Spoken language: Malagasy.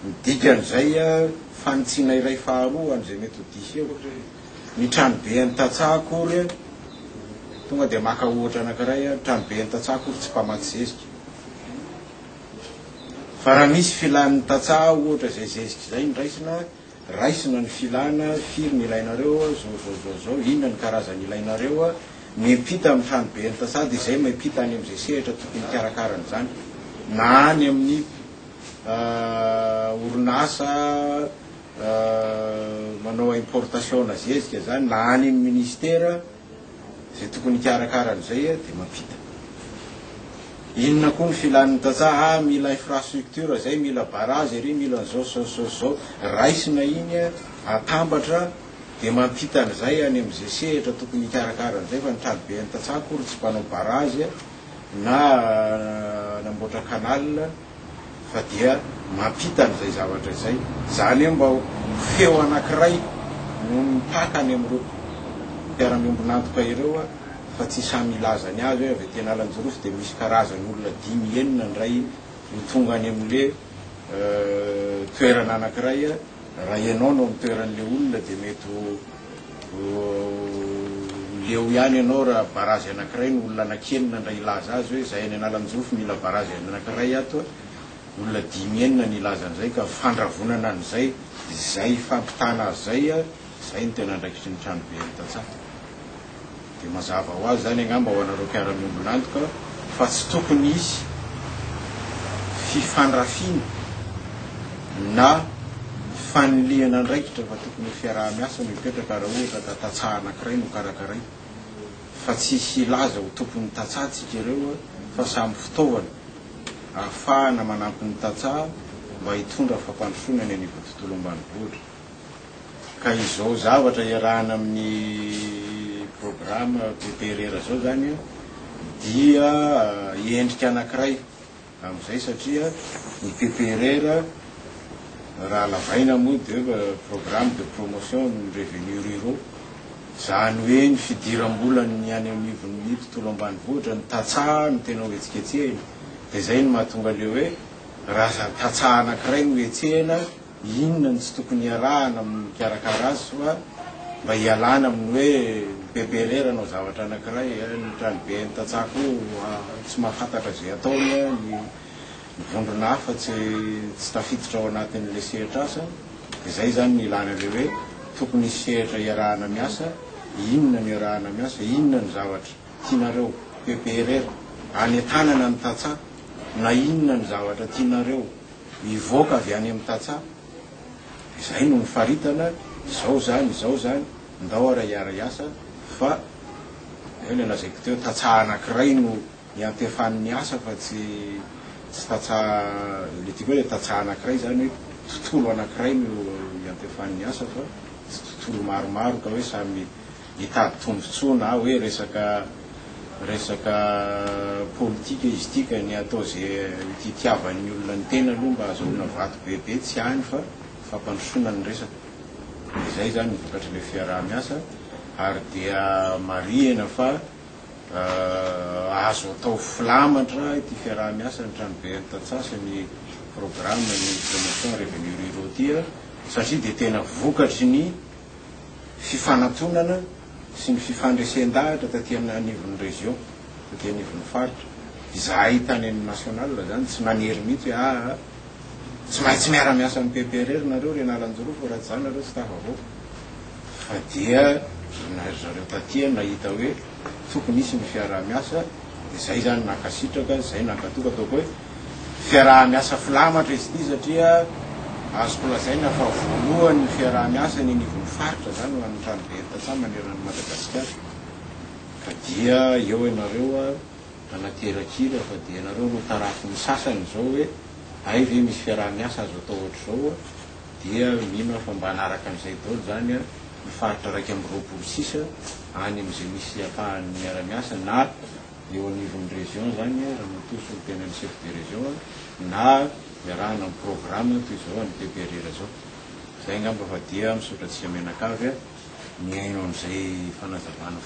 Dikan'izay fanitsina iray faharoa an'izay mety ho diso eo ny trano be ny Tatsaha akory tonga dia maka ohatra anankiray trano be ny Tatsaha akory tsy mpamaky zezika fa raha misy filan'ny Tatsaha ohatra zay zezika zay raisina ny filana firy ny ilainareo zao inona ny karazany ilainareo miampita amin'ny trano be ny Tatsaha dia izay miampita any amin'izay sehatra tokony karakarana zany na any amin'ny orinasa manao importation na zezika zany na any amin'ny ministera zay tokony karakaran'izay dia mampita. Inona koa ny filan'ny Tatsaha mila infrastructure zay mila barazy ery mila zao raisina iny atambatra dia mampita an'izay any amin'izay sehatra tokony karakaran'izay fa ny trano be ny Tatsaha akory tsy mpanao barazy na namboatra kanal fa dia mampita an'izay zavatra izay zany hoe mba feo anankiray no mipaka any amin'ireo mpiara-miombonantoka ireo fa tsy samy ilazany azy hoe avy teny Alanjorofo dia misy karazany olona 5 enina ndray mitonga any amin'le toerana anankiray raha ianao no mitoeran'le olona dia mety leo ihany ianao raha barazy anankiray no olona anakenina ndray ilaza azy hoe zay any Analanjorofo mila barazy anankiray ato olona 5 enina ny ilazan'izay ka fandravonana an'izay zay fampitana azy zay ny tena andraikitry ny trano be ny Tatsaha dia mazava ho azy zany angamba ho anareo mpiara-miombonantoka fa tsy tokony hisy fifandrafina na faniliana andraikitra fa tokony fiaraha-miasa mipetraka raha ohatra ka Tatsaha anankiray no karakaray fa tsy hisy ilaza ho tompon'ny Tatsaha tsika ireo fa samy fitaovana ahafahana manampy ny Tatsaha mba hitondra fampandrosoana ny anivon'ny tontolo ambanivohitra ka izao zavatra iarahana amin'ny programme PPRR zao zany dia endrika anankiray amin'izay satria ny PPRR raha lavaina moa dia programme de promotion ny revenu ruraux zany hoe ny fidiram-bolany any anivon'ny tontolo ambanivohitra ny Tatsaha no tena ho etsiketsehina dia zay no mahatonga leo hoe raha Tatsaha anankiray no etsehina inona ny tsy tokony iarahana amin'ny karakara azy fa mba hialana amin'ny hoe PPRR anao zavatra anankiray ny trano be ny Tatsaha koa tsy mahafantatra zay ataony ny vondrona hafa tsy tafiditra ao anatin'le sehatra asa dia zay zany ny ilana le hoe tokony hisy sehatra iarahana miasa inona ny iarahana miasa inona ny zavatra tianareo PPRR any tanana ny Tatsaha na inona ny zavatra tianareo mivoaka avy any amin'ny Tatsaha izay no mifaritana zao zany ndao ara iara-iasa fa eny lazaiko teo Tatsaha anankiray no iantefan'ny asa fa tsy Tatsaha le tiako hoe Tatsaha anankiray zany hoe tontolo anankiray no iantefan'ny asa fa tsy tontolo maromaro ka hoe samy hitady tombotsoa na hoe resaka politika izy tika ny atao zay titiavan'ny olona ny tena aloha mba azahoana vato bebe tsy hany fa fampandrosoana ny resaka izay zany vokatry le fiaraha-miasa ary dia marihana fa azo atao filamatra ity fiaraha-miasa ny trano be ny Tatsaha sy ny programme ny promotion revenu ruraux tia satria dia tena vokatry ny fifanantonana sy ny fifandresen-dahatra taty anivon'ny région taty anivon'ny faritra izahay tany amin'ny national zany tsy manery mihitsy hoe tsy maintsy miara-miasa amin'ny PPRR nareo reny Alanjorofo raha zany nareo tsy tafavao fa dia zareo taty nahita hoe tokony hisy ny fiaraha-miasa dia zay zany nakasitraka zay nakatoka ataoko hoe fiaraha-miasa filamatra izy ity satria azoko lazaina fa voalohany fiaraha-miasa ny anivon'ny faritra zany ho an'ny trano be ny Tatsaha manerana Madagasikara ka dia eo ianareo anaterakira fa dia ianareo no tarafin'ny sasany zao hoe ay ve misy fiaraha-miasa azo atao ohatr'izao dia mino fa mba hanaraka an'izay daholo zany ny faritra 126 any amin'izay misy ahafahan'ny miara-miasa na eo anivon'ny région zany raha matoso ny tena ny chef de région na miarahana amin'ny programme toy izao any PPRR zao zay ngamba fa dia misaotra tsika menakavy miaino an'izay fanazavana